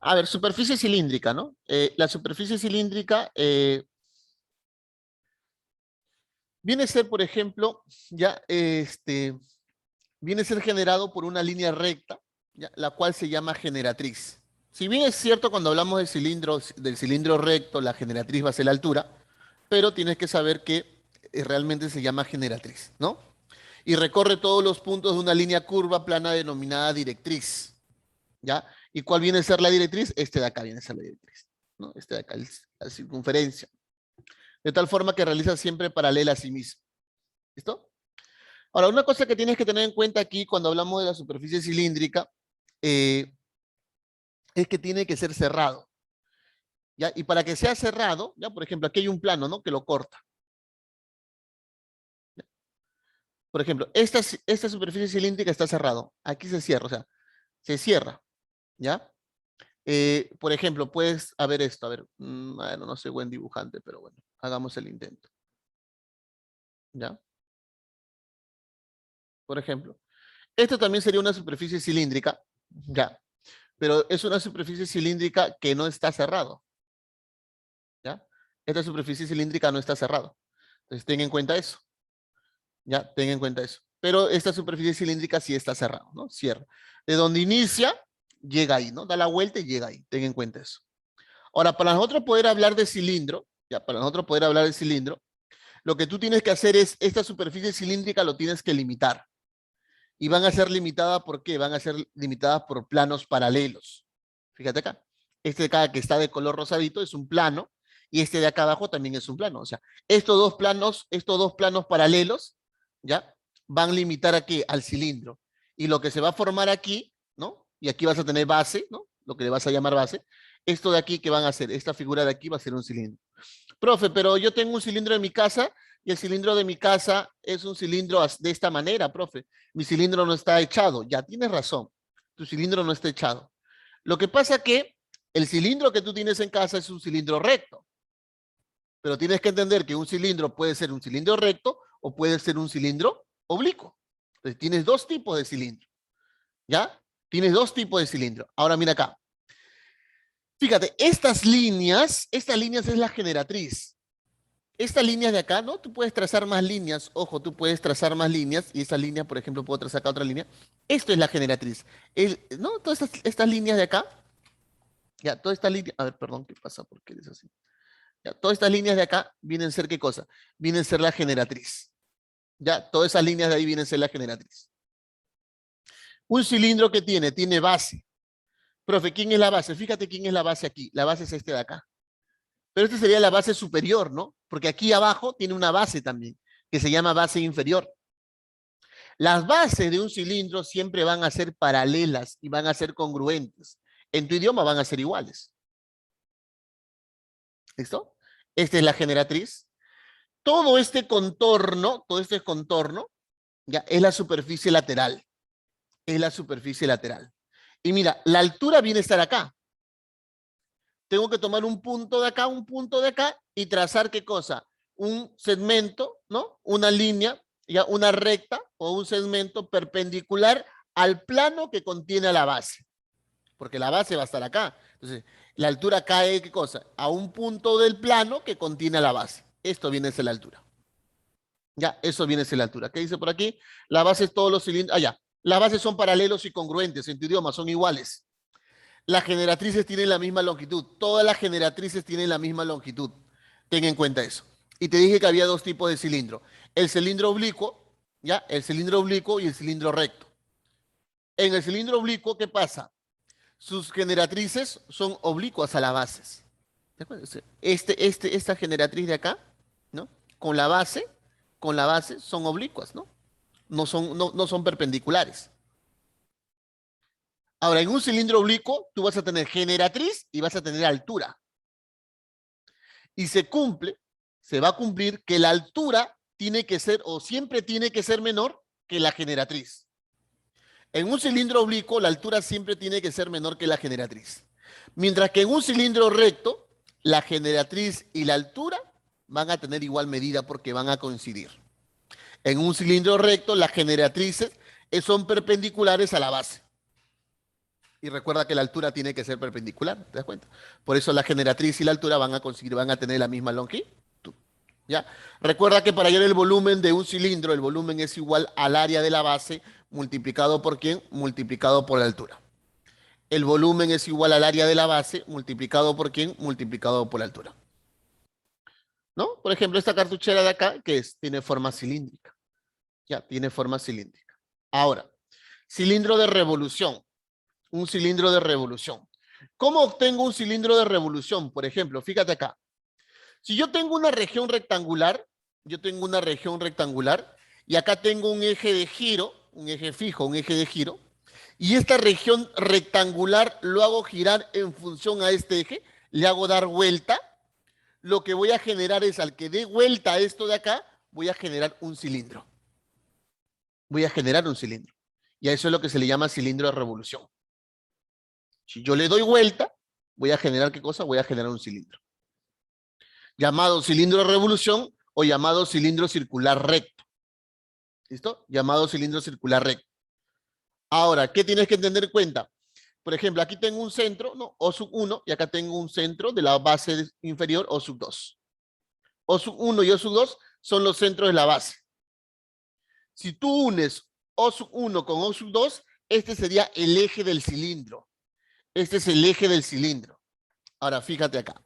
A ver, superficie cilíndrica, ¿no? La superficie cilíndrica viene a ser, por ejemplo, ya, viene a ser generado por una línea recta, ya, la cual se llama generatriz. Si bien es cierto cuando hablamos del cilindro recto, la generatriz va a ser la altura, pero tienes que saber que realmente se llama generatriz, ¿no? Y recorre todos los puntos de una línea curva plana denominada directriz, ¿ya? ¿Y cuál viene a ser la directriz? Este de acá viene a ser la directriz, ¿no? Este de acá es la circunferencia. De tal forma que realiza siempre paralela a sí mismo. ¿Listo? Ahora, una cosa que tienes que tener en cuenta aquí cuando hablamos de la superficie cilíndrica eh, es que tiene que ser cerrado, ¿ya? Y para que sea cerrado, ¿ya? Por ejemplo, aquí hay un plano, ¿no? Que lo corta. ¿Ya? Por ejemplo, esta superficie cilíndrica está cerrado. Aquí se cierra, o sea, se cierra, ¿ya? Por ejemplo, puedes, a ver esto, a ver, bueno, no soy buen dibujante, pero bueno, hagamos el intento, ¿ya? Por ejemplo, esto también sería una superficie cilíndrica, ¿ya? Pero es una superficie cilíndrica que no está cerrado, ¿ya? Esta superficie cilíndrica no está cerrado. Entonces, ten en cuenta eso, ¿ya? Ten en cuenta eso. Pero esta superficie cilíndrica sí está cerrado, ¿no? Cierra. De donde inicia, llega ahí, ¿no? Da la vuelta y llega ahí. Ten en cuenta eso. Ahora, para nosotros poder hablar de cilindro, ya, para nosotros poder hablar de cilindro, lo que tú tienes que hacer es, esta superficie cilíndrica lo tienes que limitar. Y van a ser limitadas, ¿por qué? Van a ser limitadas por planos paralelos. Fíjate acá. Este de acá que está de color rosadito es un plano y este de acá abajo también es un plano. O sea, estos dos planos paralelos, ¿ya? Van a limitar aquí al cilindro. Y lo que se va a formar aquí, ¿no? Y aquí vas a tener base, ¿no? Lo que le vas a llamar base. Esto de aquí que van a hacer, esta figura de aquí va a ser un cilindro. Profe, pero yo tengo un cilindro en mi casa y el cilindro de mi casa es un cilindro de esta manera, profe. Mi cilindro no está echado. Ya tienes razón. Tu cilindro no está echado. Lo que pasa es que el cilindro que tú tienes en casa es un cilindro recto. Pero tienes que entender que un cilindro puede ser un cilindro recto o puede ser un cilindro oblicuo. Entonces tienes dos tipos de cilindro. ¿Ya? Tienes dos tipos de cilindro. Ahora mira acá. Fíjate, estas líneas es la generatriz. Estas líneas de acá, ¿no? Tú puedes trazar más líneas, ojo, tú puedes trazar más líneas y esa línea, por ejemplo, puedo trazar acá otra línea. Esto es la generatriz. ¿No? Todas estas líneas de acá, ya, todas estas líneas, a ver, perdón, ¿qué pasa? ¿Por qué es así? Ya, todas estas líneas de acá vienen a ser ¿qué cosa? Vienen a ser la generatriz. Ya, todas esas líneas de ahí vienen a ser la generatriz. Un cilindro que tiene base. Profe, ¿quién es la base? Fíjate quién es la base aquí. La base es este de acá. Pero esta sería la base superior, ¿no? Porque aquí abajo tiene una base también, que se llama base inferior. Las bases de un cilindro siempre van a ser paralelas y van a ser congruentes. En tu idioma van a ser iguales. ¿Listo? Esta es la generatriz. Todo este contorno, ya es la superficie lateral. Es la superficie lateral. Y mira, la altura viene a estar acá. Tengo que tomar un punto de acá, un punto de acá y trazar ¿qué cosa? Un segmento, ¿no? Una línea, ya una recta o un segmento perpendicular al plano que contiene la base. Porque la base va a estar acá. Entonces, la altura cae, ¿qué cosa? A un punto del plano que contiene la base. Esto viene a ser la altura. Ya, eso viene a ser la altura. ¿Qué dice por aquí? La base es todos los cilindros. Ah, ya. Las bases son paralelos y congruentes en tu idioma, son iguales. Las generatrices tienen la misma longitud. Todas las generatrices tienen la misma longitud. Ten en cuenta eso. Y te dije que había dos tipos de cilindro. El cilindro oblicuo, ¿ya? El cilindro oblicuo y el cilindro recto. En el cilindro oblicuo, ¿qué pasa? Sus generatrices son oblicuas a las bases. ¿De acuerdo? Esta generatriz de acá, ¿no? Con la base, son oblicuas, ¿no? No son perpendiculares. Ahora, en un cilindro oblicuo, tú vas a tener generatriz y vas a tener altura. Y se va a cumplir que la altura tiene que ser o siempre tiene que ser menor que la generatriz. En un cilindro oblicuo, la altura siempre tiene que ser menor que la generatriz. Mientras que en un cilindro recto, la generatriz y la altura van a tener igual medida porque van a coincidir. En un cilindro recto, las generatrices son perpendiculares a la base. Y recuerda que la altura tiene que ser perpendicular, ¿te das cuenta? Por eso la generatriz y la altura van a tener la misma longitud. ¿Ya? Recuerda que para hallar el volumen de un cilindro, el volumen es igual al área de la base multiplicado por ¿quién? Multiplicado por la altura. El volumen es igual al área de la base multiplicado por ¿quién? Multiplicado por la altura. ¿No? Por ejemplo, esta cartuchera de acá, ¿qué es? Tiene forma cilíndrica. Ya, tiene forma cilíndrica. Ahora, cilindro de revolución. Un cilindro de revolución. ¿Cómo obtengo un cilindro de revolución? Por ejemplo, fíjate acá. Si yo tengo una región rectangular, y acá tengo un eje de giro, un eje fijo, un eje de giro, y esta región rectangular lo hago girar en función a este eje, le hago dar vuelta, lo que voy a generar es, al que dé vuelta a esto de acá, voy a generar un cilindro. Voy a generar un cilindro. Y a eso es lo que se le llama cilindro de revolución. Si yo le doy vuelta, voy a generar ¿qué cosa? Voy a generar un cilindro. Llamado cilindro de revolución o llamado cilindro circular recto. ¿Listo? Llamado cilindro circular recto. Ahora, ¿qué tienes que tener en cuenta? Por ejemplo, aquí tengo un centro, ¿no? O sub 1, y acá tengo un centro de la base inferior, O sub 2. O sub 1 y O sub 2 son los centros de la base. Si tú unes O sub 1 con O sub 2, este sería el eje del cilindro. Este es el eje del cilindro. Ahora, fíjate acá.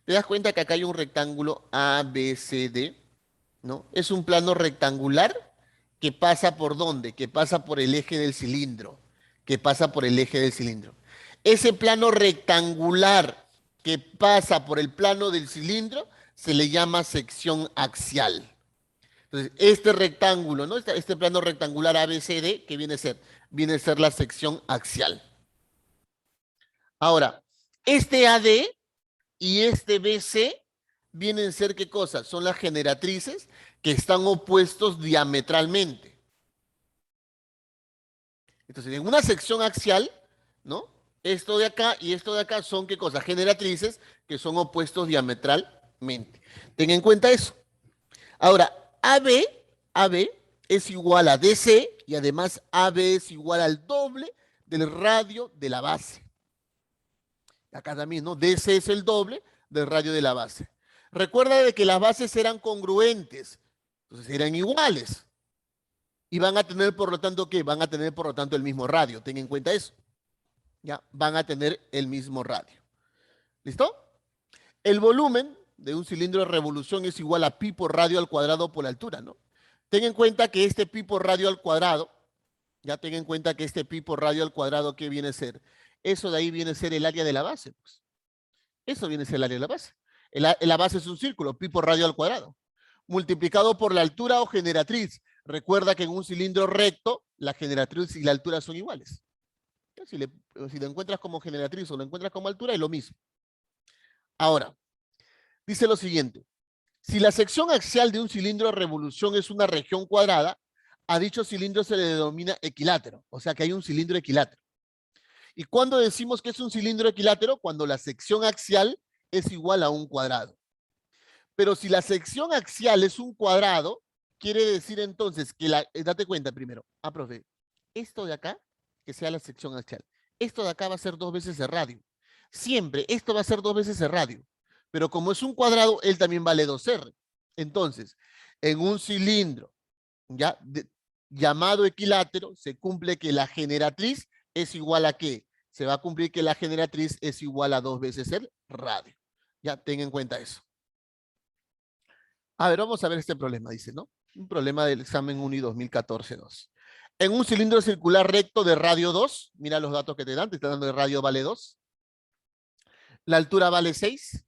¿Te das cuenta que acá hay un rectángulo ABCD? ¿No? Es un plano rectangular que pasa por ¿dónde? Que pasa por el eje del cilindro. Que pasa por el eje del cilindro. Ese plano rectangular que pasa por el plano del cilindro se le llama sección axial. Entonces, este rectángulo, ¿no? Este plano rectangular ABCD, ¿qué viene a ser? Viene a ser la sección axial. Ahora, este AD y este BC vienen a ser ¿qué cosas? Son las generatrices que están opuestos diametralmente. Entonces, en una sección axial, ¿no? Esto de acá y esto de acá son ¿qué cosas? Generatrices que son opuestos diametralmente. Ten en cuenta eso. Ahora, AB es igual a DC y además AB es igual al doble del radio de la base. Acá también, ¿no? DC es el doble del radio de la base. Recuerda de que las bases eran congruentes, entonces eran iguales. Y van a tener, por lo tanto, ¿qué? Van a tener, por lo tanto, el mismo radio. Ten en cuenta eso. ¿Ya? Van a tener el mismo radio. ¿Listo? El volumen de un cilindro de revolución es igual a pi por radio al cuadrado por la altura, ¿no? Ten en cuenta que este pi por radio al cuadrado, ya ten en cuenta que este pi por radio al cuadrado, ¿qué viene a ser? Eso de ahí viene a ser el área de la base, pues. Eso viene a ser el área de la base. La base es un círculo, pi por radio al cuadrado. Multiplicado por la altura o generatriz. Recuerda que en un cilindro recto, la generatriz y la altura son iguales. Si lo encuentras como generatriz o lo encuentras como altura, es lo mismo. Ahora, dice lo siguiente. Si la sección axial de un cilindro de revolución es una región cuadrada, a dicho cilindro se le denomina equilátero. O sea que hay un cilindro equilátero. ¿Y cuándo decimos que es un cilindro equilátero? Cuando la sección axial es igual a un cuadrado. Pero si la sección axial es un cuadrado, quiere decir entonces que date cuenta primero. Profe, esto de acá, que sea la sección axial. Esto de acá va a ser 2 veces el radio. Siempre, esto va a ser 2 veces el radio. Pero como es un cuadrado, él también vale 2R. Entonces, en un cilindro ya llamado equilátero, se cumple que la generatriz es igual a ¿qué? Se va a cumplir que la generatriz es igual a 2 veces el radio. Ya, ten en cuenta eso. A ver, vamos a ver este problema, dice, ¿no? Un problema del examen UNI 2014-2. En un cilindro circular recto de radio 2, mira los datos que te dan, te están dando de radio vale 2. La altura vale 6.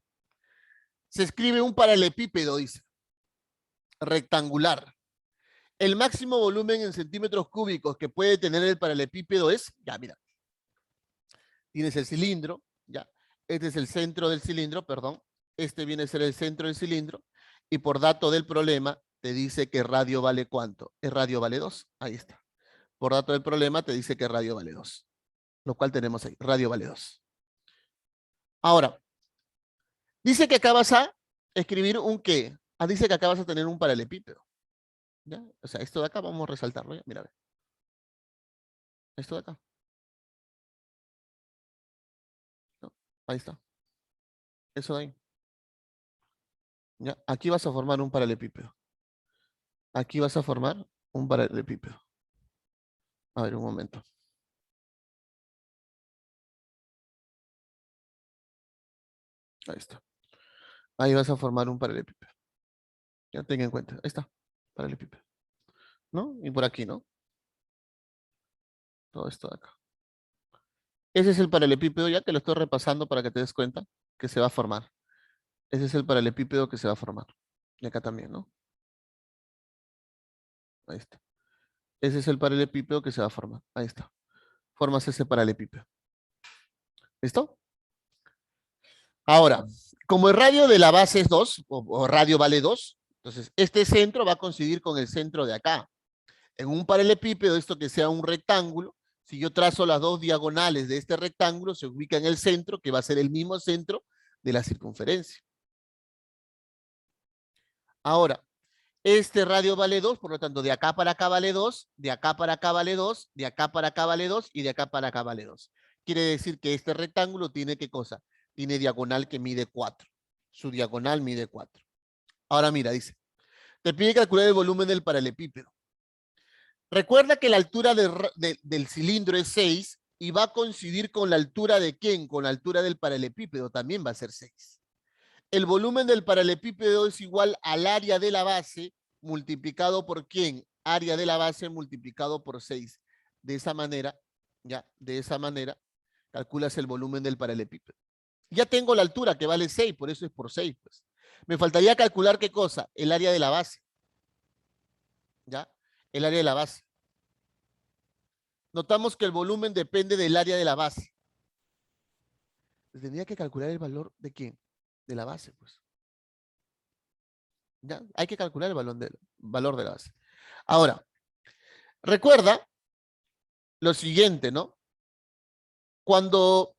Se escribe un paralelepípedo, dice, rectangular. El máximo volumen en centímetros cúbicos que puede tener el paralelepípedo es, ya, mira, tienes el cilindro, ya, este es el centro del cilindro, perdón, este viene a ser el centro del cilindro, y por dato del problema te dice que radio vale ¿cuánto? El radio vale 2, ahí está. Por dato del problema te dice que radio vale 2, lo cual tenemos ahí, radio vale 2. Ahora, dice que acá vas a escribir un qué. Dice que acá vas a tener un paralelepípedo. ¿Ya? O sea, esto de acá vamos a resaltarlo, ¿ya? Mira, esto de acá. Ahí está. Eso de ahí. ¿Ya? Aquí vas a formar un paralelepípedo. Aquí vas a formar un paralelepípedo. A ver, un momento. Ahí está. Ahí vas a formar un paralelepípedo. Ya ten en cuenta. Ahí está. Paralelepípedo. ¿No? Y por aquí, ¿no? Todo esto de acá. Ese es el paralelepípedo, ya que lo estoy repasando para que te des cuenta que se va a formar. Ese es el paralelepípedo que se va a formar. Y acá también, ¿no? Ahí está. Ese es el paralelepípedo que se va a formar. Ahí está. Formas ese paralelepípedo. ¿Listo? Ahora, como el radio de la base es 2, o radio vale 2, entonces este centro va a coincidir con el centro de acá. En un paralelepípedo, esto que sea un rectángulo, si yo trazo las dos diagonales de este rectángulo, se ubica en el centro, que va a ser el mismo centro de la circunferencia. Ahora, este radio vale 2, por lo tanto, de acá para acá vale 2, de acá para acá vale 2, de acá para acá vale 2 y de acá para acá vale 2. Quiere decir que este rectángulo tiene, ¿qué cosa? Tiene diagonal que mide 4. Su diagonal mide 4. Ahora mira, dice, te pide calcular el volumen del paralelepípedo. Recuerda que la altura del cilindro es 6 y va a coincidir con la altura de ¿quién? Con la altura del paralelepípedo, también va a ser 6. El volumen del paralelepípedo es igual al área de la base multiplicado por ¿quién? Área de la base multiplicado por 6. De esa manera, ya, de esa manera, calculas el volumen del paralelepípedo. Ya tengo la altura que vale 6, por eso es por 6. Pues. Me faltaría calcular qué cosa, el área de la base. ¿Ya? El área de la base. Notamos que el volumen depende del área de la base. Tendría que calcular el valor de quién? De la base, pues. ¿Ya? Hay que calcular el valor de la base. Ahora, recuerda lo siguiente, ¿no? Cuando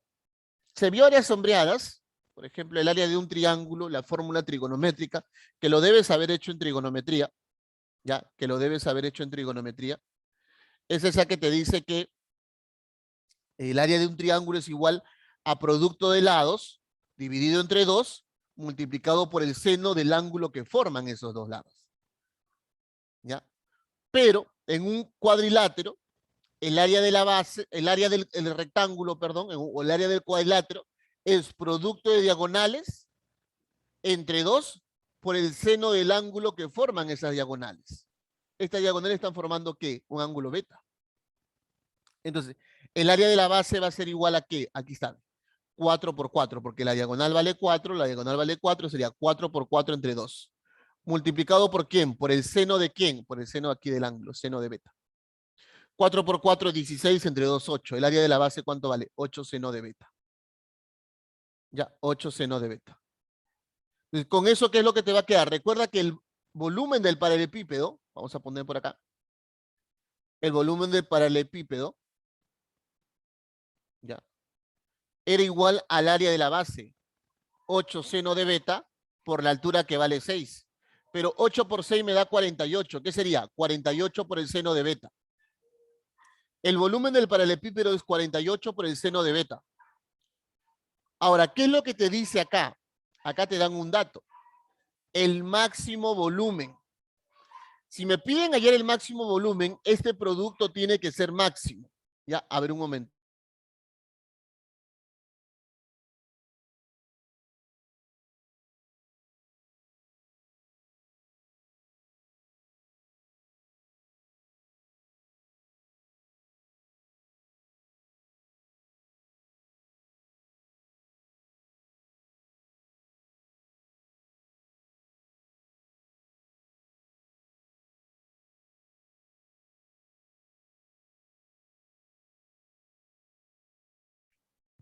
se vio áreas sombreadas, por ejemplo, el área de un triángulo, la fórmula trigonométrica, que lo debes haber hecho en trigonometría, ¿ya? Que lo debes haber hecho en trigonometría, es esa que te dice que el área de un triángulo es igual a producto de lados dividido entre 2 multiplicado por el seno del ángulo que forman esos dos lados. ¿Ya? Pero en un cuadrilátero, el área de la base, el área del el rectángulo, perdón, o el área del cuadrilátero es producto de diagonales entre 2 por el seno del ángulo que forman esas diagonales. Estas diagonales están formando ¿qué? Un ángulo beta. Entonces, el área de la base va a ser igual a ¿qué? Aquí está. 4 por 4, porque la diagonal vale 4, la diagonal vale 4, sería 4 por 4 entre 2. ¿Multiplicado por quién? ¿Por el seno de quién? Por el seno aquí del ángulo, seno de beta. 4 por 4, 16, entre 2, 8. El área de la base, ¿cuánto vale? 8 seno de beta. Ya, 8 seno de beta. Entonces, con eso, ¿qué es lo que te va a quedar? Recuerda que el volumen del paralelepípedo, vamos a poner por acá, el volumen del paralelepípedo, ya, era igual al área de la base, 8 seno de beta, por la altura que vale 6. Pero 8 por 6 me da 48. ¿Qué sería? 48 por el seno de beta. El volumen del paralelepípedo es 48 por el seno de beta. Ahora, ¿qué es lo que te dice acá? Acá te dan un dato. El máximo volumen. Si me piden hallar el máximo volumen, este producto tiene que ser máximo. Ya, a ver un momento.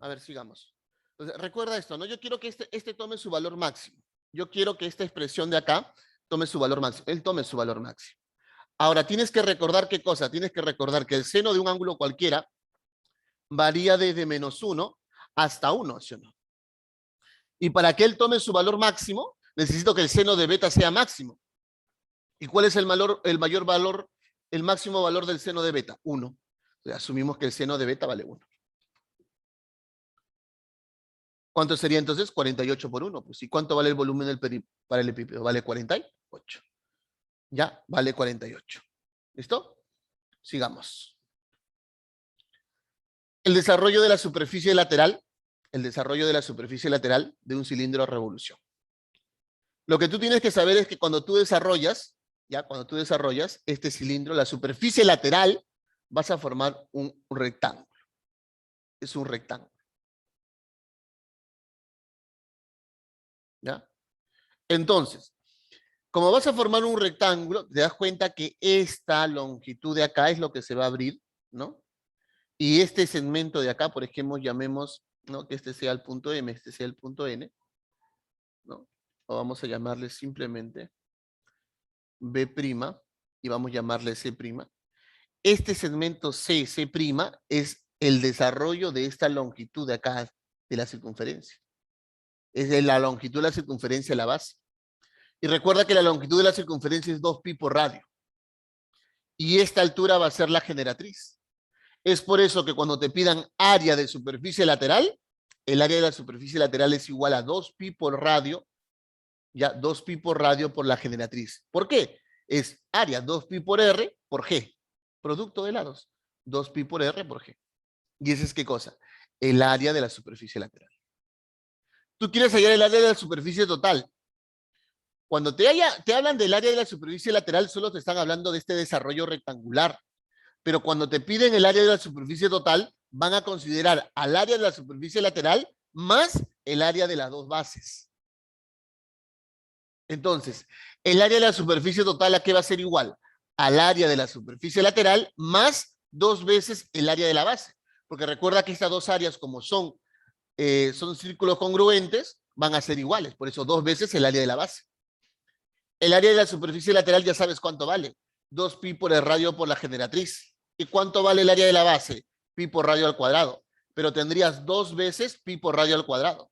A ver, sigamos. Entonces, recuerda esto, ¿no? Yo quiero que este tome su valor máximo. Yo quiero que esta expresión de acá tome su valor máximo. Él tome su valor máximo. Ahora, tienes que recordar qué cosa. Tienes que recordar que el seno de un ángulo cualquiera varía desde -1 hasta 1, ¿sí o no? Y para que él tome su valor máximo, necesito que el seno de beta sea máximo. ¿Y cuál es el mayor valor, el máximo valor del seno de beta? 1. Asumimos que el seno de beta vale 1. ¿Cuánto sería entonces? 48 por 1. Pues, ¿y cuánto vale el volumen paralelepípedo? Vale 48. Ya, vale 48. ¿Listo? Sigamos. El desarrollo de la superficie lateral. El desarrollo de la superficie lateral de un cilindro a revolución. Lo que tú tienes que saber es que cuando tú desarrollas, ya, cuando tú desarrollas este cilindro, la superficie lateral, vas a formar un rectángulo. Es un rectángulo. ¿Ya? Entonces, como vas a formar un rectángulo, te das cuenta que esta longitud de acá es lo que se va a abrir, ¿no? Y este segmento de acá, por ejemplo, llamemos, ¿no? Que este sea el punto M, este sea el punto N, ¿no? O vamos a llamarle simplemente B', y vamos a llamarle C'. Este segmento C, C', es el desarrollo de esta longitud de acá, de la circunferencia. Es de la longitud de la circunferencia de la base. Y recuerda que la longitud de la circunferencia es 2pi por radio. Y esta altura va a ser la generatriz. Es por eso que cuando te pidan área de superficie lateral, el área de la superficie lateral es igual a 2pi por radio, ya 2pi por radio por la generatriz. ¿Por qué? Es área 2pi por R por G, producto de lados, 2pi por R por G. ¿Y ese es qué cosa? El área de la superficie lateral. Tú quieres hallar el área de la superficie total. Cuando te hablan del área de la superficie lateral, solo te están hablando de este desarrollo rectangular. Pero cuando te piden el área de la superficie total, van a considerar al área de la superficie lateral más el área de las dos bases. Entonces, el área de la superficie total, ¿a qué va a ser igual? Al área de la superficie lateral más 2 veces el área de la base. Porque recuerda que estas dos áreas, como son círculos congruentes, van a ser iguales. Por eso 2 veces el área de la base. El área de la superficie lateral ya sabes cuánto vale. 2pi por el radio por la generatriz. ¿Y cuánto vale el área de la base? Pi por radio al cuadrado. Pero tendrías 2 veces pi por radio al cuadrado.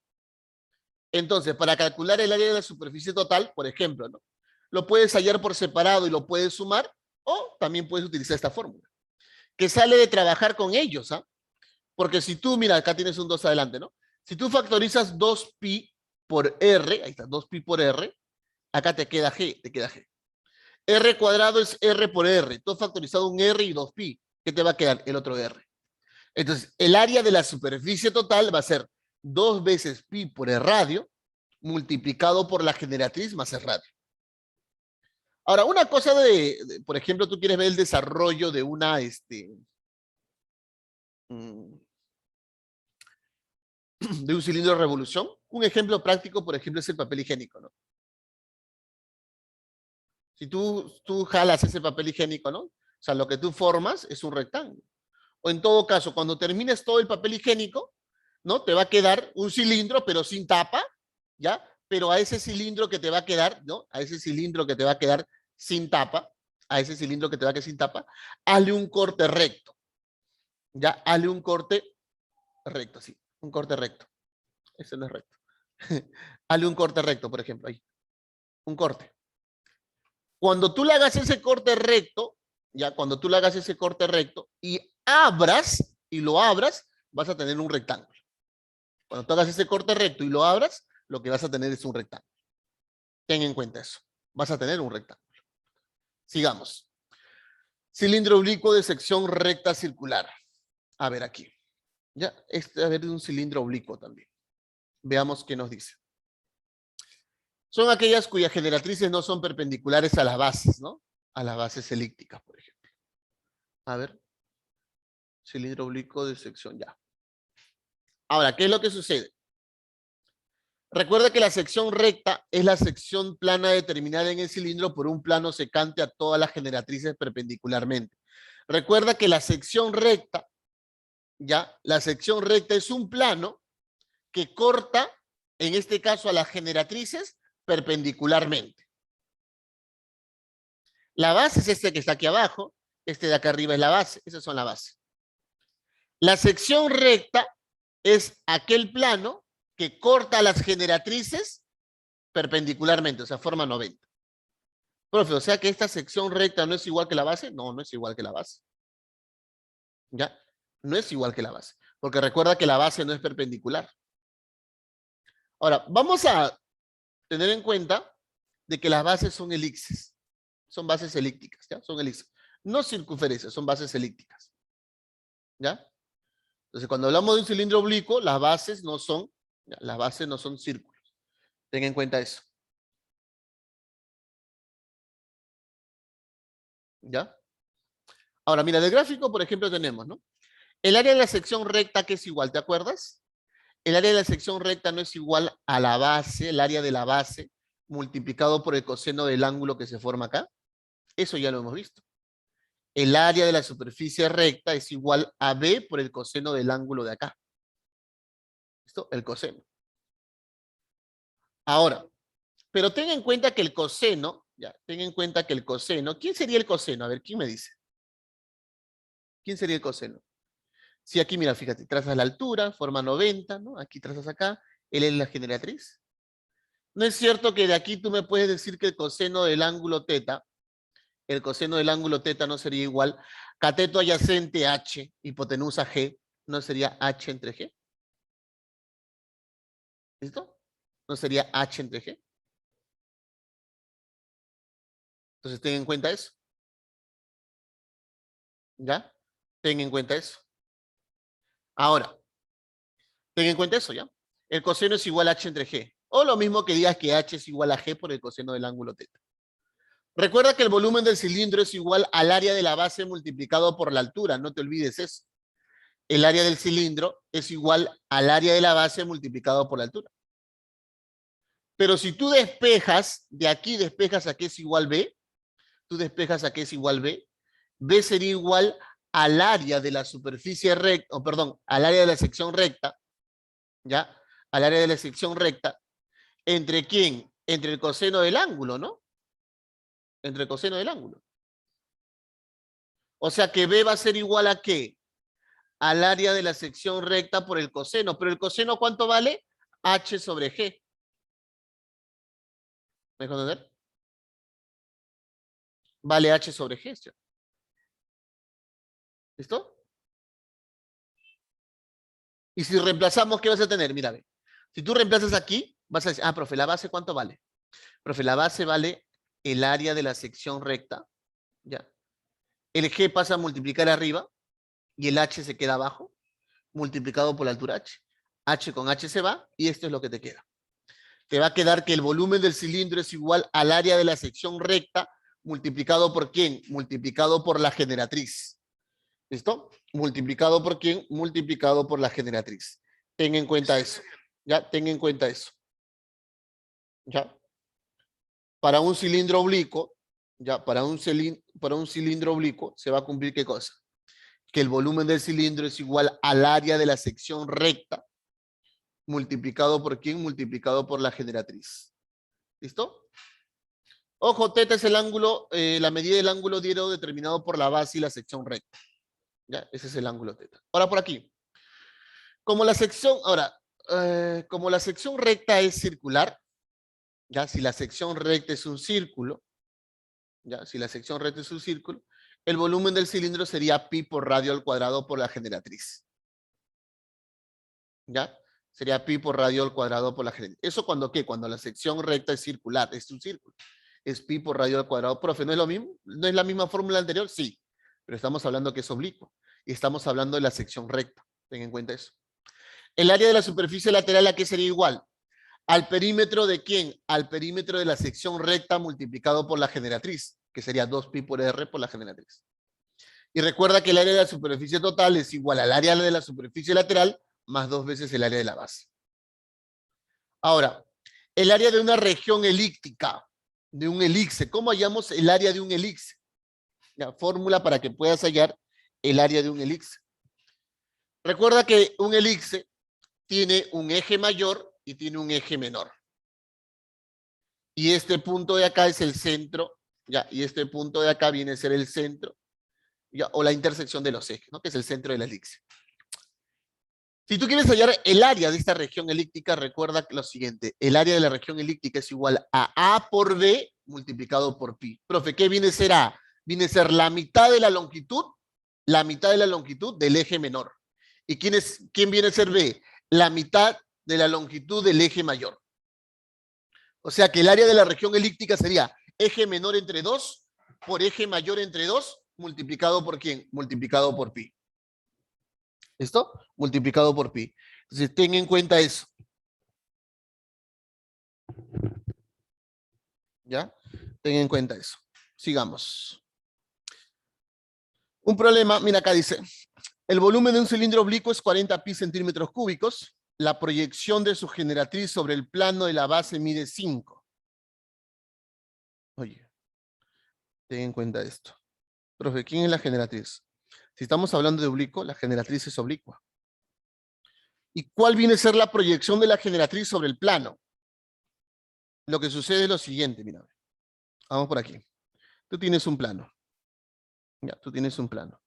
Entonces, para calcular el área de la superficie total, por ejemplo, ¿no? Lo puedes hallar por separado y lo puedes sumar, o también puedes utilizar esta fórmula, que sale de trabajar con ellos, ¿ah? Porque si tú, mira, acá tienes un 2 adelante, ¿no? Si tú factorizas 2pi por R, ahí está, 2pi por R, acá te queda G, R cuadrado es R por R. Tú has factorizado un R y 2pi. ¿Qué te va a quedar? El otro R. Entonces, el área de la superficie total va a ser 2 veces pi por el radio multiplicado por la generatriz más el radio. Ahora, una cosa por ejemplo, tú quieres ver el desarrollo de una, de un cilindro de revolución. Un ejemplo práctico, por ejemplo, es el papel higiénico, ¿no? Si tú jalas ese papel higiénico, ¿no? O sea, lo que tú formas es un rectángulo. O en todo caso, cuando termines todo el papel higiénico, ¿no? Te va a quedar un cilindro, pero sin tapa, ¿ya? Pero a ese cilindro que te va a quedar, ¿no? A ese cilindro que te va a quedar sin tapa, hazle un corte recto, ¿ya? Hazle un corte recto, sí, un corte recto. Ese no es recto. Hazle un corte recto, por ejemplo, ahí. Un corte. Cuando tú le hagas ese corte recto, ya, cuando tú le hagas ese corte recto y lo abras, vas a tener un rectángulo. Cuando tú hagas ese corte recto y lo abras, lo que vas a tener es un rectángulo. Ten en cuenta eso. Vas a tener un rectángulo. Sigamos. Cilindro oblicuo de sección recta circular. A ver aquí. Ya, a ver, un cilindro oblicuo también. Veamos qué nos dice. Son aquellas cuyas generatrices no son perpendiculares a las bases, ¿no? A las bases elípticas, por ejemplo. A ver. Cilindro oblicuo de sección, ya. Ahora, ¿qué es lo que sucede? Recuerda que la sección recta es la sección plana determinada en el cilindro por un plano secante a todas las generatrices perpendicularmente. Recuerda que la sección recta, ya, la sección recta es un plano que corta, en este caso, a las generatrices perpendicularmente. La base es este que está aquí abajo, este de acá arriba es la base, esas son la base. La sección recta es aquel plano que corta las generatrices perpendicularmente, o sea, forma 90. Profe, o sea que esta sección recta no es igual que la base. No, no es igual que la base. ¿Ya? No es igual que la base. Porque recuerda que la base no es perpendicular. Ahora, vamos a tener en cuenta de que las bases son elipses. Son bases elípticas, ¿ya? Son elipses. No circunferencias, son bases elípticas. ¿Ya? Entonces, cuando hablamos de un cilindro oblicuo, las bases no son, ¿ya? Las bases no son círculos. Ten en cuenta eso. ¿Ya? Ahora, mira, del gráfico, por ejemplo, tenemos, ¿no? El área de la sección recta, que es igual, ¿te acuerdas? El área de la sección recta no es igual a la base, el área de la base, multiplicado por el coseno del ángulo que se forma acá. Eso ya lo hemos visto. El área de la superficie recta es igual a B por el coseno del ángulo de acá. ¿Listo? El coseno. Ahora, pero ten en cuenta que el coseno, ya, ten en cuenta que el coseno, ¿quién sería el coseno? A ver, ¿quién me dice? ¿Quién sería el coseno? Si aquí, mira, fíjate, trazas la altura, forma 90, ¿no? Aquí trazas acá, L es la generatriz. ¿No es cierto que de aquí tú me puedes decir que el coseno del ángulo teta, el coseno del ángulo teta no sería igual, cateto adyacente H, hipotenusa G, no sería H entre G? ¿Listo? ¿No sería H entre G? Entonces ten en cuenta eso. ¿Ya? Ten en cuenta eso. Ahora, ten en cuenta eso, ¿ya? El coseno es igual a H entre G. O lo mismo que digas que H es igual a G por el coseno del ángulo teta. Recuerda que el volumen del cilindro es igual al área de la base multiplicado por la altura. No te olvides eso. El área del cilindro es igual al área de la base multiplicado por la altura. Pero si tú despejas, de aquí despejas a que es igual B, tú despejas a que es igual B, B sería igual al área de la superficie recta, o perdón, al área de la sección recta, ¿ya? Al área de la sección recta, ¿entre quién? Entre el coseno del ángulo, ¿no? Entre el coseno del ángulo. O sea que B va a ser igual a ¿qué? Al área de la sección recta por el coseno. ¿Pero el coseno cuánto vale? H sobre G. ¿Me dejo entender? Vale H sobre G, ¿sí? ¿Listo? Y si reemplazamos, ¿qué vas a tener? Mira, ve. Si tú reemplazas aquí, vas a decir, ah, profe, ¿la base cuánto vale? Profe, la base vale el área de la sección recta, ¿ya? El G pasa a multiplicar arriba y el H se queda abajo, multiplicado por la altura H. H con H se va y esto es lo que te queda. Te va a quedar que el volumen del cilindro es igual al área de la sección recta multiplicado por ¿quién? Multiplicado por la generatriz. ¿Listo? Multiplicado por ¿quién? Multiplicado por la generatriz. Ten en cuenta eso. ¿Ya? Ten en cuenta eso. ¿Ya? Para un cilindro oblicuo, ¿ya? Para un cilindro oblicuo se va a cumplir ¿qué cosa? Que el volumen del cilindro es igual al área de la sección recta multiplicado por ¿quién? Multiplicado por la generatriz. ¿Listo? Ojo, teta es el ángulo, la medida del ángulo diero determinado por la base y la sección recta. ¿Ya? Ese es el ángulo teta. Ahora por aquí. Como la sección, ahora, como la sección recta es circular, ¿ya? Si la sección recta es un círculo, ¿ya? Si la sección recta es un círculo, el volumen del cilindro sería pi por radio al cuadrado por la generatriz. ¿Ya? Sería pi por radio al cuadrado por la generatriz. ¿Eso cuando qué? Cuando la sección recta es circular, es un círculo. Es pi por radio al cuadrado. Profe, ¿no es lo mismo? ¿No es la misma fórmula anterior? Sí, pero estamos hablando que es oblicuo. Y estamos hablando de la sección recta. Ten en cuenta eso. El área de la superficie lateral, ¿a qué sería igual? ¿Al perímetro de quién? Al perímetro de la sección recta multiplicado por la generatriz, que sería 2pi por r por la generatriz. Y recuerda que el área de la superficie total es igual al área de la superficie lateral más 2 veces el área de la base. Ahora, el área de una región elíptica, de un elipse. ¿Cómo hallamos el área de un elipse? La fórmula para que puedas hallar el área de un elipse. Recuerda que un elipse tiene un eje mayor y tiene un eje menor. Y este punto de acá es el centro, ¿ya? Y este punto de acá viene a ser el centro, ¿ya? O la intersección de los ejes, ¿no? Que es el centro de la elipse. Si tú quieres hallar el área de esta región elíptica, recuerda lo siguiente. El área de la región elíptica es igual a A por B multiplicado por pi. Profe, ¿qué viene a ser A? Viene a ser la mitad de la longitud del eje menor. ¿Y quién viene a ser B? La mitad de la longitud del eje mayor. O sea que el área de la región elíptica sería eje menor entre 2 por eje mayor entre 2 multiplicado por ¿quién? Multiplicado por pi. ¿Listo? Multiplicado por pi. Entonces, ten en cuenta eso. ¿Ya? Ten en cuenta eso. Sigamos. Un problema, mira acá dice, el volumen de un cilindro oblicuo es 40 pi centímetros cúbicos. La proyección de su generatriz sobre el plano de la base mide 5. Oye, ten en cuenta esto. Profe, ¿quién es la generatriz? Si estamos hablando de oblicuo, la generatriz es oblicua. ¿Y cuál viene a ser la proyección de la generatriz sobre el plano? Lo que sucede es lo siguiente, mira. Vamos por aquí. Tú tienes un plano. Ya, tú tienes un plano.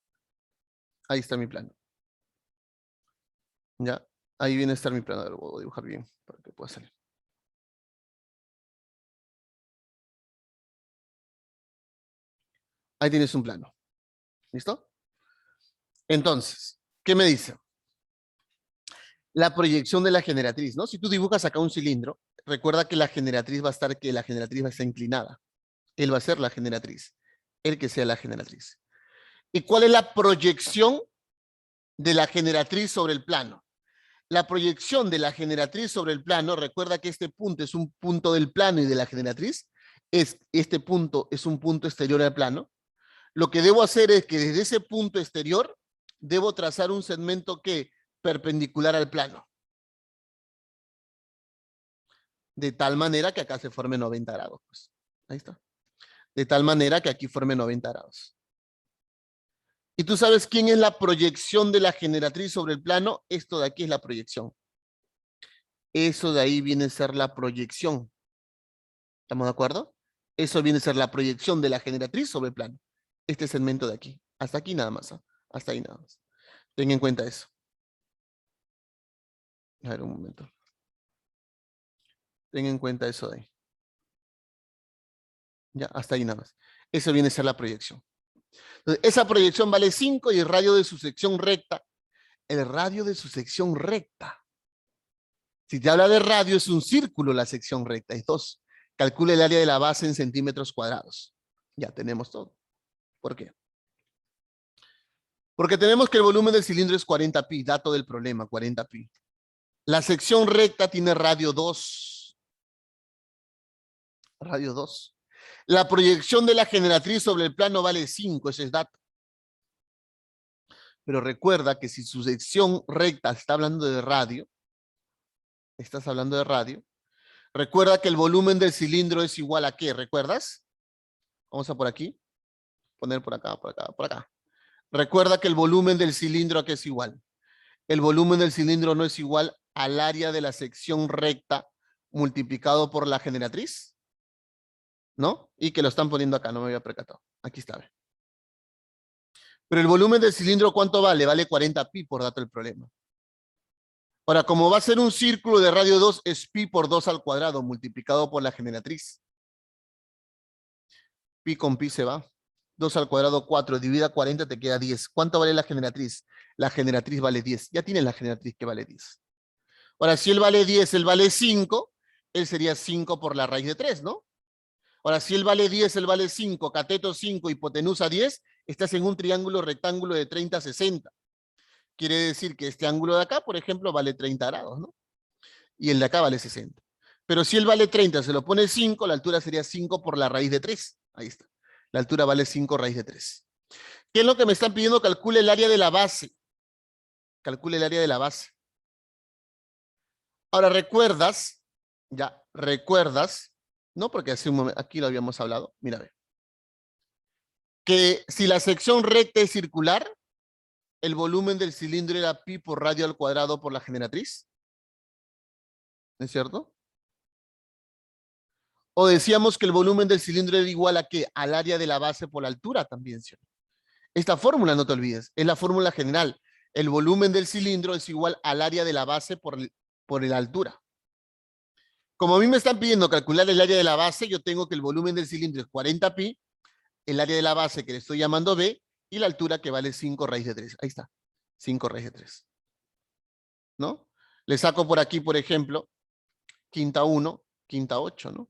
Ahí está mi plano. Ya, ahí viene a estar mi plano. A ver, lo voy a dibujar bien para que pueda salir. Ahí tienes un plano. ¿Listo? Entonces, ¿qué me dice? La proyección de la generatriz, ¿no? Si tú dibujas acá un cilindro, recuerda que la generatriz va a estar, que la generatriz va a estar inclinada. Él va a ser la generatriz. Él que sea la generatriz. ¿Y cuál es la proyección de la generatriz sobre el plano? La proyección de la generatriz sobre el plano, recuerda que este punto es un punto del plano y de la generatriz. Este punto es un punto exterior al plano. Lo que debo hacer es que desde ese punto exterior debo trazar un segmento que perpendicular al plano. De tal manera que acá se forme 90 grados. Pues. Ahí está. De tal manera que aquí forme 90 grados. ¿Y tú sabes quién es la proyección de la generatriz sobre el plano? Esto de aquí es la proyección. Eso de ahí viene a ser la proyección. ¿Estamos de acuerdo? Eso viene a ser la proyección de la generatriz sobre el plano. Este segmento de aquí. Hasta aquí nada más. ¿Eh? Hasta ahí nada más. Ten en cuenta eso. A ver, un momento. Ten en cuenta eso de ahí. Ya, hasta ahí nada más. Eso viene a ser la proyección. Entonces, esa proyección vale 5 y el radio de su sección recta. El radio de su sección recta. Si te habla de radio, es un círculo la sección recta. Es 2. Calcula el área de la base en centímetros cuadrados. Ya tenemos todo. ¿Por qué? Porque tenemos que el volumen del cilindro es 40 pi. Dato del problema, 40 pi. La sección recta tiene radio 2. Radio 2. La proyección de la generatriz sobre el plano vale 5. Ese es dato. Pero recuerda que si su sección recta está hablando de radio, estás hablando de radio, recuerda que el volumen del cilindro es igual a ¿qué? ¿Recuerdas? Vamos a por aquí. Poner por acá, por acá, por acá. Recuerda que el volumen del cilindro ¿a qué es igual? El volumen del cilindro no es igual al área de la sección recta multiplicado por la generatriz, ¿no? Y que lo están poniendo acá, no me había percatado. Aquí está. Pero el volumen del cilindro, ¿cuánto vale? Vale 40 pi por dato del problema. Ahora, como va a ser un círculo de radio 2, es pi por 2 al cuadrado multiplicado por la generatriz. Pi con pi se va. 2 al cuadrado, 4. Divida 40, te queda 10. ¿Cuánto vale la generatriz? La generatriz vale 10. Ya tienes la generatriz que vale 10. Ahora, si él vale 10, él vale 5, él sería 5 por la raíz de 3, ¿no? Ahora, si él vale 10, él vale 5, cateto 5, hipotenusa 10, estás en un triángulo rectángulo de 30 a 60. Quiere decir que este ángulo de acá, por ejemplo, vale 30 grados, ¿no? Y el de acá vale 60. Pero si él vale 30, se lo pone 5, la altura sería 5 por la raíz de 3. Ahí está. La altura vale 5 raíz de 3. ¿Qué es lo que me están pidiendo? Calcule el área de la base. Calcule el área de la base. Ahora, ¿recuerdas? Ya, ¿recuerdas? No, porque hace un momento, aquí lo habíamos hablado. Mira, ve. Que si la sección recta es circular, el volumen del cilindro era pi por radio al cuadrado por la generatriz. ¿No es cierto? O decíamos que el volumen del cilindro era igual a ¿qué? Al área de la base por la altura también, ¿cierto? Esta fórmula, no te olvides, es la fórmula general. El volumen del cilindro es igual al área de la base por la altura. Como a mí me están pidiendo calcular el área de la base, yo tengo que el volumen del cilindro es 40 pi, el área de la base que le estoy llamando B, y la altura que vale 5 raíz de 3. Ahí está, 5 raíz de 3. ¿No? Le saco por aquí, por ejemplo, quinta 1, quinta 8, ¿no?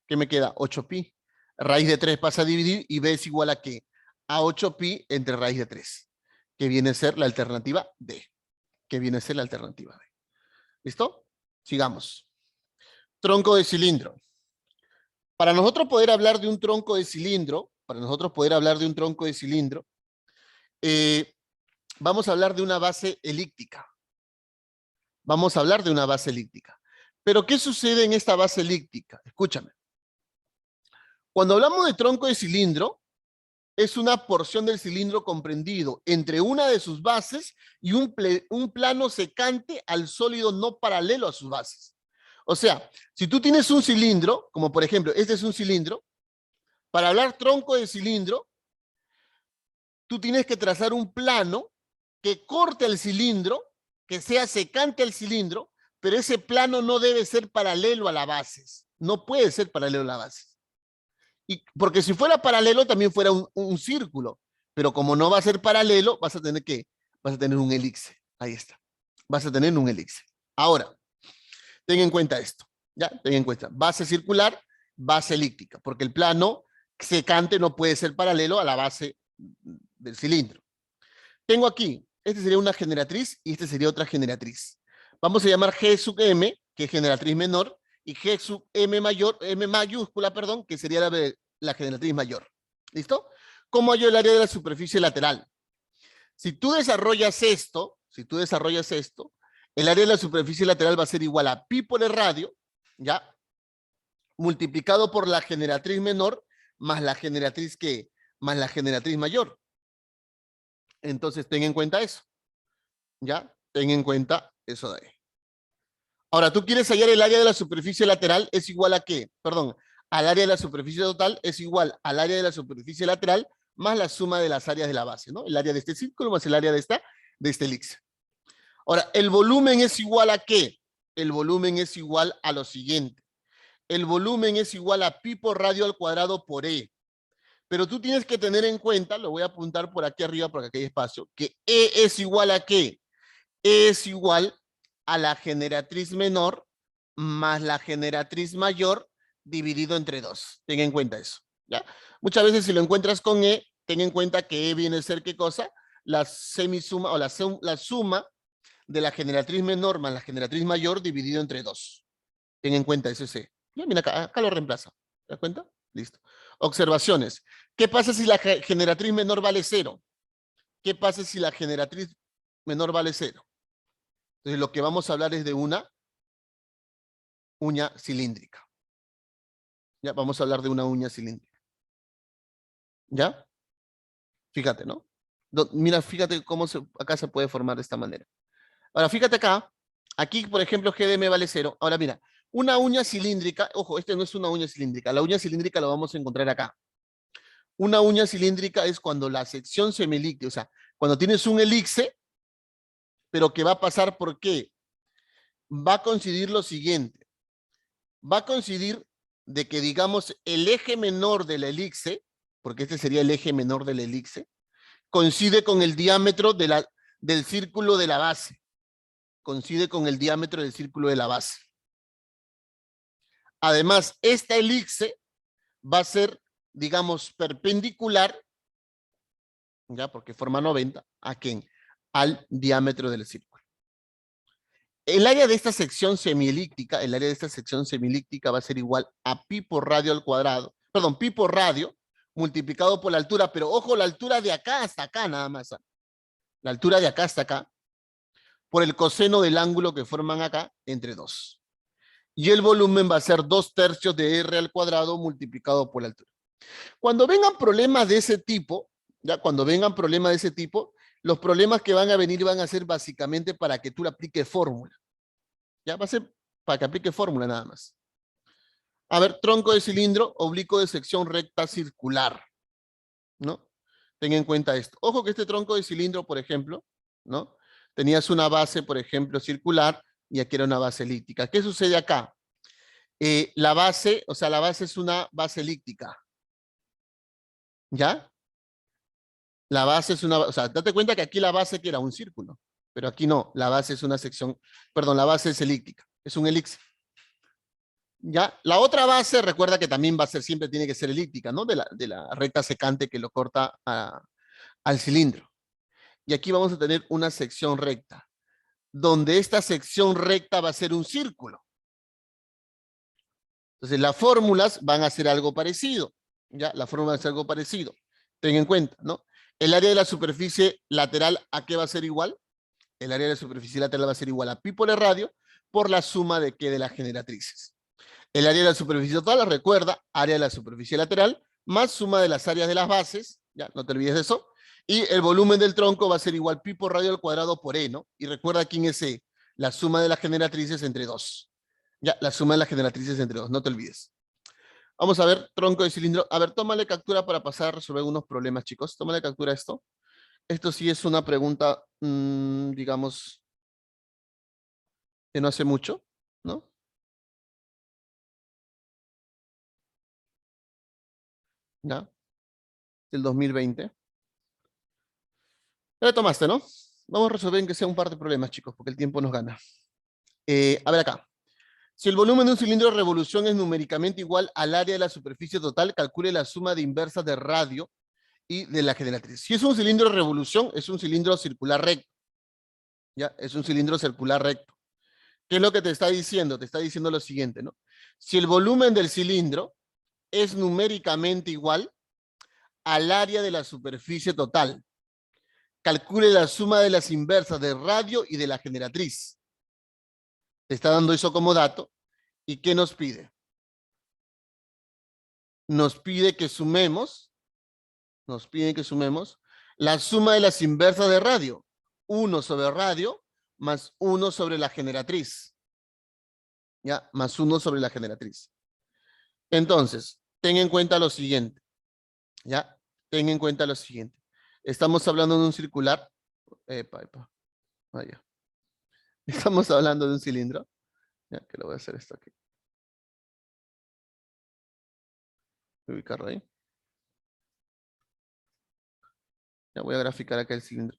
¿Qué me queda? 8pi. Raíz de 3 pasa a dividir y b es igual a ¿qué? A 8pi entre raíz de 3, que viene a ser la alternativa D. Que viene a ser la alternativa D. ¿Listo? Sigamos. Tronco de cilindro. Para nosotros poder hablar de un tronco de cilindro, vamos a hablar de una base elíptica. Vamos a hablar de una base elíptica. Pero ¿qué sucede en esta base elíptica? Escúchame. Cuando hablamos de tronco de cilindro, es una porción del cilindro comprendido entre una de sus bases y un plano secante al sólido no paralelo a sus bases. O sea, si tú tienes un cilindro, como por ejemplo, este es un cilindro, para hablar tronco de cilindro, tú tienes que trazar un plano que corte el cilindro, que sea secante al cilindro, pero ese plano no debe ser paralelo a las bases. No puede ser paralelo a las bases. Porque si fuera paralelo también fuera un círculo, pero como no va a ser paralelo, vas a tener un elipse. Ahí está. Vas a tener un elipse. Ahora, ten en cuenta esto. ¿Ya? Ten en cuenta. Base circular, base elíptica, porque el plano secante no puede ser paralelo a la base del cilindro. Tengo aquí, este sería una generatriz y este sería otra generatriz. Vamos a llamar G sub M, que es generatriz menor, y G sub M mayor, M mayúscula, perdón, que sería la generatriz mayor. ¿Listo? ¿Cómo hallo el área de la superficie lateral? Si tú desarrollas esto, el área de la superficie lateral va a ser igual a pi por el radio, ¿ya? Multiplicado por la generatriz menor más la generatriz ¿qué? Más la generatriz mayor. Entonces ten en cuenta eso. ¿Ya? Ten en cuenta eso de ahí. Ahora, tú quieres hallar el área de la superficie lateral es igual a ¿qué? Perdón, al área de la superficie total es igual al área de la superficie lateral más la suma de las áreas de la base, ¿no? El área de este círculo más el área de este elipse. Ahora, el volumen es igual a ¿qué? El volumen es igual a lo siguiente. El volumen es igual a pi por radio al cuadrado por E. Pero tú tienes que tener en cuenta, lo voy a apuntar por aquí arriba porque aquí hay espacio, que E es igual a ¿qué? E es igual a la generatriz menor más la generatriz mayor dividido entre 2. Ten en cuenta eso, ¿ya? Muchas veces si lo encuentras con E, ten en cuenta que E viene a ser ¿qué cosa? La semisuma o la suma de la generatriz menor más la generatriz mayor dividido entre 2. Ten en cuenta eso es E. Ya, mira, acá lo reemplaza. ¿Te das cuenta? Listo. Observaciones. ¿Qué pasa si la generatriz menor vale 0? ¿Qué pasa si la generatriz menor vale 0? Entonces lo que vamos a hablar es de una uña cilíndrica. Ya, vamos a hablar de una uña cilíndrica. ¿Ya? Fíjate, ¿no? Mira, fíjate cómo acá se puede formar de esta manera. Ahora, fíjate acá. Aquí, por ejemplo, GDM vale 0. Ahora, mira, una uña cilíndrica, ojo, este no es una uña cilíndrica. La uña cilíndrica la vamos a encontrar acá. Una uña cilíndrica es cuando la sección semilíquida, o sea, cuando tienes un elipse, pero que va a pasar por ¿qué? Va a coincidir lo siguiente. Va a coincidir de que, digamos, el eje menor del elipse, porque este sería el eje menor del elipse, coincide con el diámetro del círculo de la base. Coincide con el diámetro del círculo de la base. Además, esta elipse va a ser, digamos, perpendicular, ya, porque forma 90, ¿a quién? Al diámetro del círculo. El área de esta sección semielíptica, va a ser igual a pi por radio al cuadrado, perdón, pi por radio, multiplicado por la altura, pero ojo, la altura de acá hasta acá nada más. La altura de acá hasta acá, por el coseno del ángulo que forman acá entre 2. Y el volumen va a ser 2/3 de R al cuadrado multiplicado por la altura. Cuando vengan problemas de ese tipo, ya cuando vengan problemas de ese tipo, los problemas que van a venir van a ser básicamente para que tú le apliques fórmula. Ya va a ser para que aplique fórmula nada más. A ver, tronco de cilindro, oblicuo de sección recta circular, ¿no? Ten en cuenta esto. Ojo que este tronco de cilindro, por ejemplo, ¿no? Tenías una base, por ejemplo, circular, y aquí era una base elíptica. ¿Qué sucede acá? La base, o sea, la base es una base elíptica. ¿Ya? La base es una, o sea, date cuenta que aquí la base que era un círculo. Pero aquí no, la base es una sección, perdón, la base es elíptica, es un elixir. ¿Ya? La otra base, recuerda que también va a ser, siempre tiene que ser elíptica, ¿no? De la recta secante que lo corta al cilindro. Y aquí vamos a tener una sección recta, donde esta sección recta va a ser un círculo. Entonces, las fórmulas van a ser algo parecido, ¿ya? La fórmula va a ser algo parecido. Ten en cuenta, ¿no? El área de la superficie lateral, ¿a qué va a ser igual? El área de la superficie lateral va a ser igual a pi por el radio por la suma de ¿qué? De las generatrices. El área de la superficie total, recuerda, área de la superficie lateral, más suma de las áreas de las bases, ya, no te olvides de eso, y el volumen del tronco va a ser igual pi por radio al cuadrado por E, ¿no? Y recuerda quién es E, la suma de las generatrices entre 2. Ya, la suma de las generatrices entre 2, no te olvides. Vamos a ver, tronco de cilindro. A ver, tómale captura para pasar a resolver unos problemas, chicos. Tómale captura a esto. Esto sí es una pregunta, digamos, que no hace mucho, ¿no? ¿Ya? Del 2020. Ya la tomaste, ¿no? Vamos a resolver en que sea un par de problemas, chicos, porque el tiempo nos gana. A ver acá. Si el volumen de un cilindro de revolución es numéricamente igual al área de la superficie total, calcule la suma de inversas de radio y de la generatriz. Si es un cilindro de revolución, es un cilindro circular recto. ¿Ya? Es un cilindro circular recto. ¿Qué es lo que te está diciendo? Te está diciendo lo siguiente, ¿no? Si el volumen del cilindro es numéricamente igual al área de la superficie total, calcule la suma de las inversas de radio y de la generatriz. Te está dando eso como dato. ¿Y qué nos pide? Nos pide que sumemos la suma de las inversas de radio. 1 sobre radio más 1 sobre la generatriz. ¿Ya? Más 1 sobre la generatriz. Entonces, ten en cuenta lo siguiente. ¿Ya? Ten en cuenta lo siguiente. Estamos hablando de un circular. Vaya. Estamos hablando de un cilindro. Ya, que lo voy a hacer esto aquí. Voy a ubicarlo ahí. Ya voy a graficar acá el cilindro.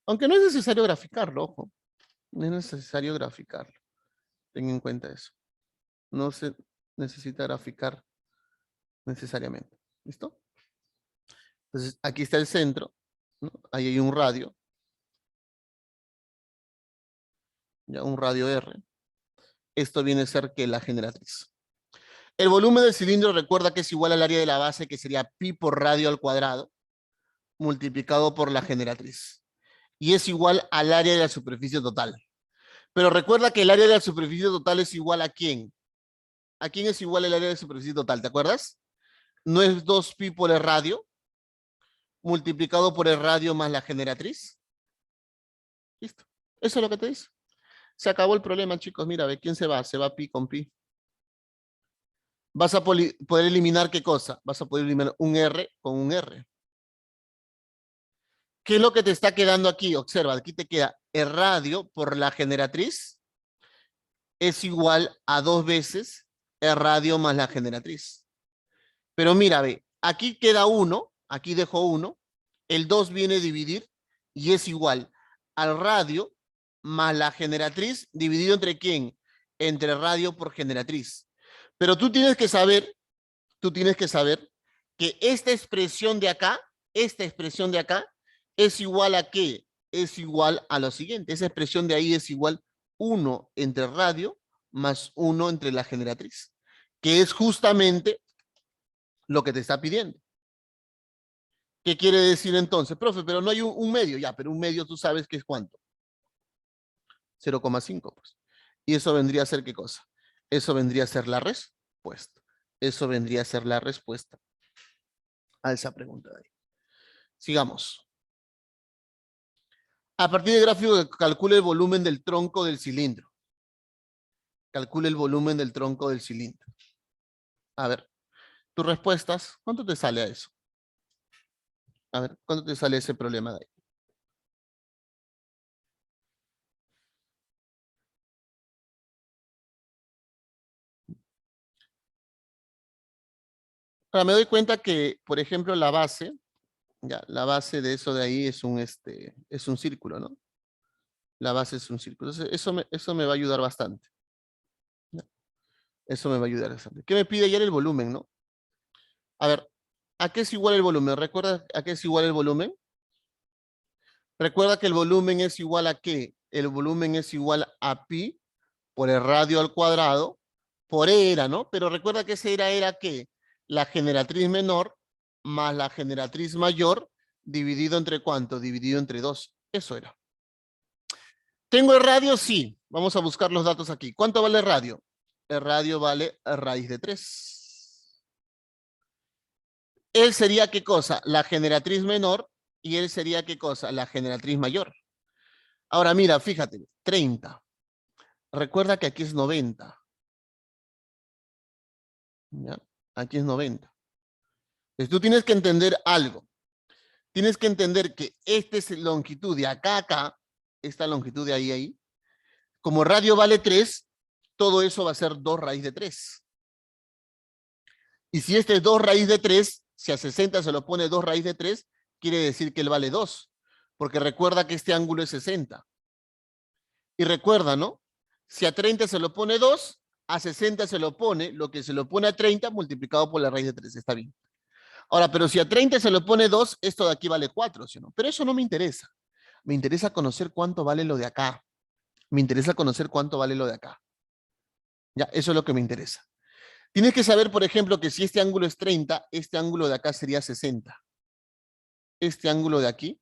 Aunque no es necesario graficarlo, ojo. No es necesario graficarlo. Ten en cuenta eso. No se necesita graficar necesariamente. ¿Listo? Entonces, aquí está el centro, ¿no? Ahí hay un radio. Ya, un radio R. Esto viene a ser que la generatriz. El volumen del cilindro recuerda que es igual al área de la base, que sería pi por radio al cuadrado, multiplicado por la generatriz. Y es igual al área de la superficie total. Pero recuerda que el área de la superficie total es igual a ¿quién? ¿A quién es igual el área de superficie total? ¿Te acuerdas? ¿No es 2pi por el radio multiplicado por el radio más la generatriz? Listo. Eso es lo que te dice. Se acabó el problema, chicos. Mira, ve quién se va. Se va pi con pi. Vas a poder eliminar ¿qué cosa? Vas a poder eliminar un R con un R. ¿Qué es lo que te está quedando aquí? Observa, aquí te queda el radio por la generatriz es igual a 2 veces el radio más la generatriz. Pero mira, ve, aquí queda 1, aquí dejo 1, el 2 viene a dividir y es igual al radio más la generatriz dividido entre ¿quién? Entre radio por generatriz. Pero tú tienes que saber que esta expresión de acá es igual a ¿qué? Es igual a lo siguiente. Esa expresión de ahí es igual 1 entre radio más 1 entre la generatriz, que es justamente lo que te está pidiendo. ¿Qué quiere decir entonces? Profe, pero no hay un medio. Ya, pero un medio tú sabes que es ¿cuánto? 0,5, pues. ¿Y eso vendría a ser qué cosa? Eso vendría a ser la respuesta. Eso vendría a ser la respuesta a esa pregunta de ahí. Sigamos. A partir del gráfico, calcule el volumen del tronco del cilindro. Calcule el volumen del tronco del cilindro. A ver, tus respuestas, ¿cuánto te sale a eso? A ver, ¿cuánto te sale ese problema de ahí? Ahora me doy cuenta que, por ejemplo, la base, ya, la base de eso de ahí es un círculo, ¿no? La base es un círculo. Entonces, eso me va a ayudar bastante. ¿Ya? Eso me va a ayudar bastante. ¿Qué me pide ayer el volumen, no? A ver, ¿a qué es igual el volumen? ¿Recuerda a qué es igual el volumen? Recuerda que el volumen es igual a qué. El volumen es igual a pi por el radio al cuadrado por era, ¿no? Pero recuerda que ese era ¿qué? La generatriz menor más la generatriz mayor dividido entre ¿cuánto? Dividido entre 2. Eso era. ¿Tengo el radio? Sí. Vamos a buscar los datos aquí. ¿Cuánto vale el radio? El radio vale raíz de 3. Él sería ¿qué cosa? La generatriz menor y él sería ¿qué cosa? La generatriz mayor. Ahora mira, fíjate, 30. Recuerda que aquí es 90. ¿Ya? Aquí es 90. Entonces tú tienes que entender algo. Tienes que entender que esta es longitud de acá a acá, esta longitud de ahí a ahí. Como radio vale 3, todo eso va a ser 2 raíz de 3. Y si este es 2 raíz de 3, si a 60 se lo pone 2 raíz de 3, quiere decir que él vale 2. Porque recuerda que este ángulo es 60. Y recuerda, ¿no? Si a 30 se lo pone 2, a 60 se lo pone lo que se lo pone a 30 multiplicado por la raíz de 3. Está bien. Ahora, pero si a 30 se lo pone 2, esto de aquí vale 4, ¿sí o no? Pero eso no me interesa. Me interesa conocer cuánto vale lo de acá. Me interesa conocer cuánto vale lo de acá. Ya, eso es lo que me interesa. Tienes que saber, por ejemplo, que si este ángulo es 30, este ángulo de acá sería 60. Este ángulo de aquí,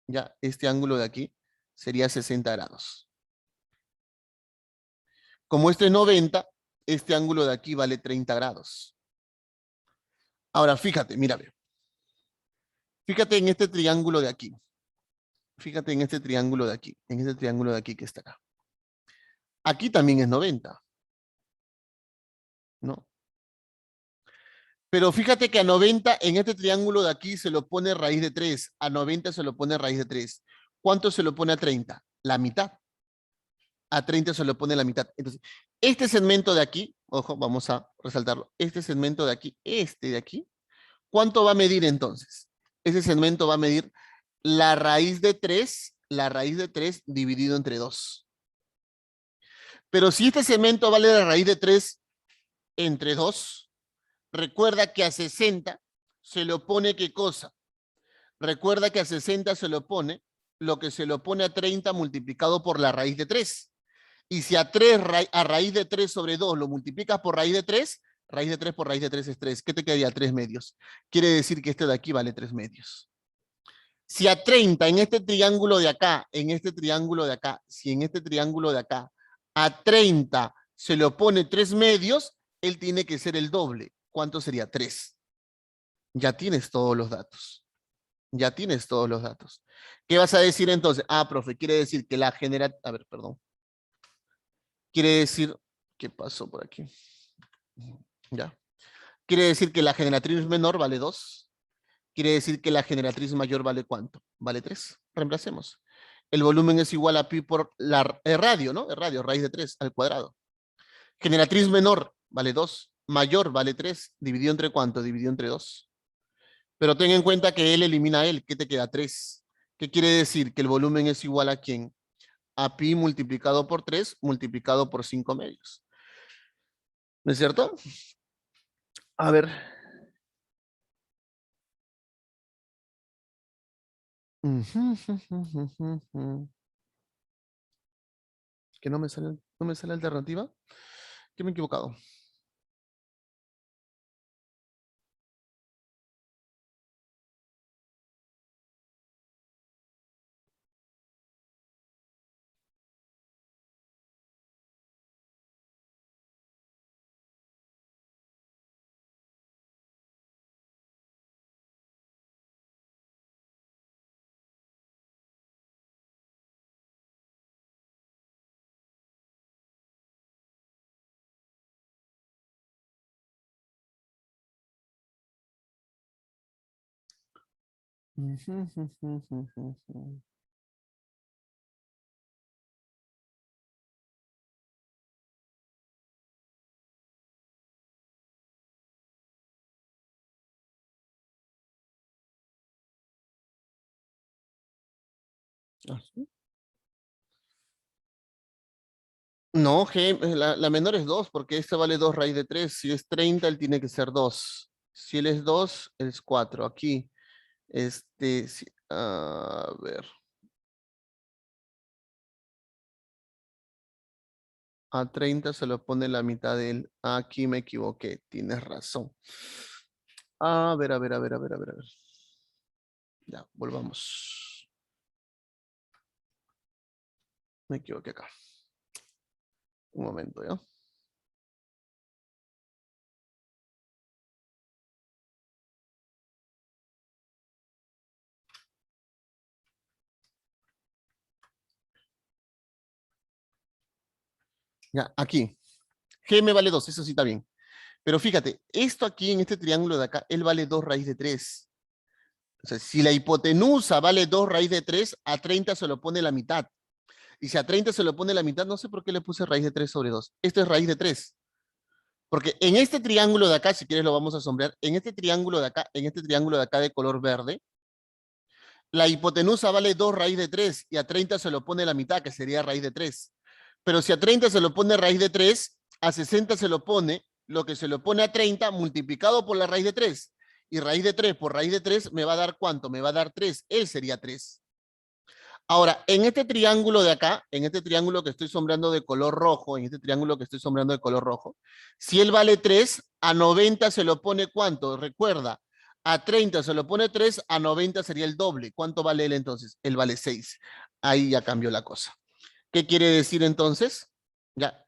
ya, este ángulo de aquí sería 60 grados. Como este es 90, este ángulo de aquí vale 30 grados. Ahora, fíjate, mírame. Fíjate en este triángulo de aquí. Fíjate en este triángulo de aquí. En este triángulo de aquí que está acá. Aquí también es 90, ¿no? Pero fíjate que a 90 en este triángulo de aquí se lo pone raíz de 3. A 90 se lo pone raíz de 3. ¿Cuánto se lo pone a 30? La mitad. A 30 se lo pone la mitad. Entonces, este segmento de aquí, ojo, vamos a resaltarlo. Este segmento de aquí, este de aquí, ¿cuánto va a medir entonces? Ese segmento va a medir la raíz de 3 dividido entre 2. Pero si este segmento vale la raíz de 3 entre 2, recuerda que a 60 se lo pone ¿qué cosa? Recuerda que a 60 se lo pone lo que se lo pone a 30 multiplicado por la raíz de 3. Y si a raíz de 3 sobre 2 lo multiplicas por raíz de 3 por raíz de 3 es 3. ¿Qué te quedaría? 3 medios. Quiere decir que este de aquí vale 3 medios. Si a 30 en este triángulo de acá, en este triángulo de acá, si en este triángulo de acá, a 30 se lo pone 3 medios, él tiene que ser el doble. ¿Cuánto sería? 3. Ya tienes todos los datos. Ya tienes todos los datos. ¿Qué vas a decir entonces? Ah, profe, quiere decir que la genera... A ver, perdón. Quiere decir... ¿Qué pasó por aquí? Ya. Quiere decir que la generatriz menor vale 2. Quiere decir que la generatriz mayor vale ¿cuánto? Vale 3. Reemplacemos. El volumen es igual a pi por el radio, ¿no? El radio, raíz de 3 al cuadrado. Generatriz menor vale 2. Mayor vale 3. ¿Dividido entre cuánto? Dividido entre 2. Pero ten en cuenta que él elimina a él. ¿Qué te queda? 3. ¿Qué quiere decir? Que el volumen es igual a ¿quién? A pi multiplicado por 3 multiplicado por 5 medios. ¿No es cierto? A ver. Que no me sale alternativa. Que me he equivocado. Así. No, G, la menor es 2 porque esta vale 2 raíz de 3. Si es 30, él tiene que ser 2. Si él es 2, él es 4. Aquí, a ver, a 30 se lo pone la mitad de él. Aquí me equivoqué, tienes razón. A ver, a ver, a ver, a ver, a ver, a ver. Ya, volvamos. Me equivoqué acá. Un momento, ¿ya? Ya, aquí. G me vale 2, eso sí está bien. Pero fíjate, esto aquí en este triángulo de acá, él vale 2 raíz de 3. O sea, si la hipotenusa vale 2 raíz de 3, a 30 se lo pone la mitad. Y si a 30 se lo pone la mitad, no sé por qué le puse raíz de 3 sobre 2. Esto es raíz de 3. Porque en este triángulo de acá, si quieres lo vamos a sombrear, en este triángulo de acá, en este triángulo de acá de color verde, la hipotenusa vale 2 raíz de 3 y a 30 se lo pone la mitad, que sería raíz de 3. Pero si a 30 se lo pone raíz de 3, a 60 se lo pone lo que se lo pone a 30 multiplicado por la raíz de 3. Y raíz de 3 por raíz de 3 me va a dar ¿cuánto? Me va a dar 3. Él sería 3. Ahora, en este triángulo de acá, en este triángulo que estoy sombreando de color rojo, en este triángulo que estoy sombreando de color rojo, si él vale 3, a 90 se lo pone ¿cuánto? Recuerda, a 30 se lo pone 3, a 90 sería el doble. ¿Cuánto vale él entonces? Él vale 6. Ahí ya cambió la cosa. ¿Qué quiere decir entonces? Ya,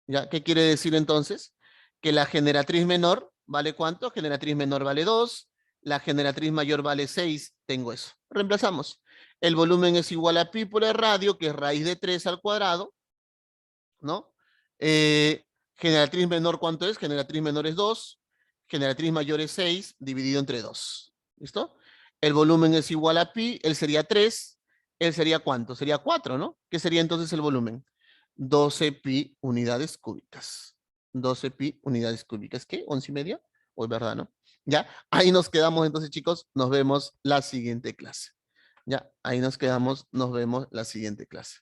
ya, ¿qué quiere decir entonces? Que la generatriz menor vale ¿cuánto? Generatriz menor vale 2, la generatriz mayor vale 6, tengo eso. Reemplazamos. El volumen es igual a pi por el radio, que es raíz de 3 al cuadrado, ¿no? Generatriz menor, ¿cuánto es? Generatriz menor es 2, generatriz mayor es 6, dividido entre 2. ¿Listo? El volumen es igual a pi, él sería 3, él sería ¿cuánto? Sería 4, ¿no? ¿Qué sería entonces el volumen? 12 pi unidades cúbicas. 12 pi unidades cúbicas. ¿Qué? ¿11 y media? ¿O es verdad, no? Ya, ahí nos quedamos entonces, chicos. Nos vemos la siguiente clase. Ya, ahí nos quedamos. Nos vemos la siguiente clase.